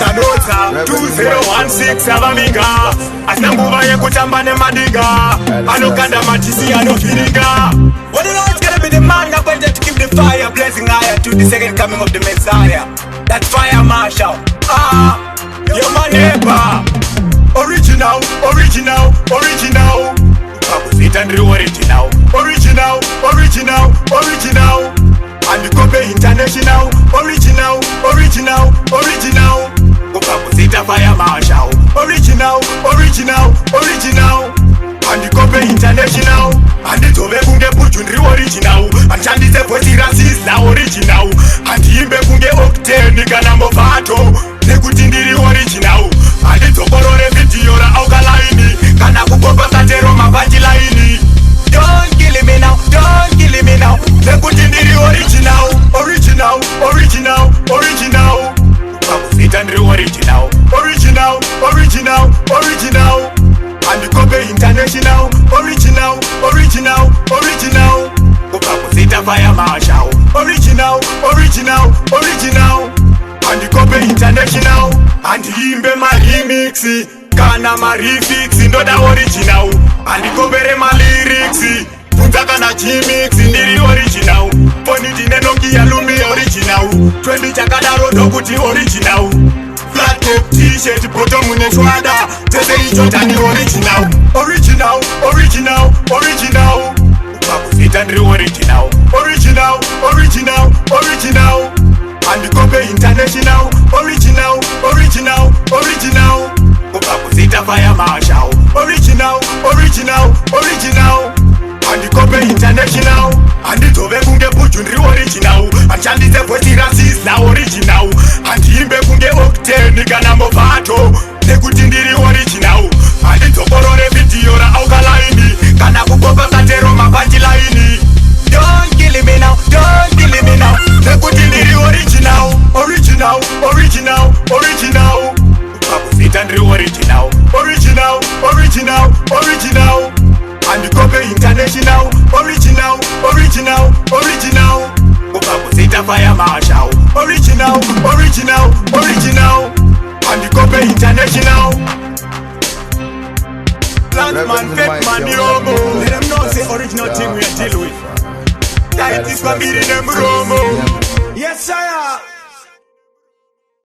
Sanota 2016 avamiga asina nguva yekutamba nemadiga anokanda matisi anofiringa. What do you know it's gonna be the man appointed to keep the fire blazing higher to the second coming of the Messiah? That's Fyah Marshal. You're my neighbor. Original, original, original. Opposite and original. Original, original, original. And the Kobe International. Original, original, original. Opposite and Fyah Marshal. Original, original, original. And the Kobe International. And the Tobe Kunge Puchundri original. And Chandise Poti Rasis la original. And the Imbe Kunge Okte Nikana Mofato. Nekutindiri original. And the Toborore video la Auga Laini. Kana Kukopa Satero Mabaji Laini. Don't kill me now, don't kill me now. Nekutindiri original. Original, original, original. Opposite and original. Original, original, original. And the Kobe International. Original, original, original. Opposite and Fyah Marshal. Original, original, original. And the Kobe International. And the Imbe ma remix Kana ma refix Ndoda original. And the Kobe ma lyrics Puntaka na G-mix Ndiri original. Poni dine noki ya lumi original. Twendi chakada rodo kuti original. Flat cap t-shirt poto mune shwada. Tese ichota ni original. Original, original, original. Opposite and original. Original, original, original. And the Kobe International. Original, original, original. Opposite and Fyah Marshal. Original, original, original. And the Kobe International. And the Tobe Kunge Puchundri original. And Chandise Poti Rasis la original. And the Imbe Kunge Okte Nikana Mofato. Nekutindiri original. And the Toborore video la Auga Laini. Kana Kukopa Satero Mabaji Laini. Don't kill me now, don't kill me now. Nekutindiri original. Original, original, original. Opposite and original. Original, original, original. And the Kobe International. Original, original, original. Opposite and Fyah Marshal. Original, original, original. And the Kobe International. Landman, fake man, Romo. Let them know the original thing we are dealing with. That is for me, them Romo. Yes, sir.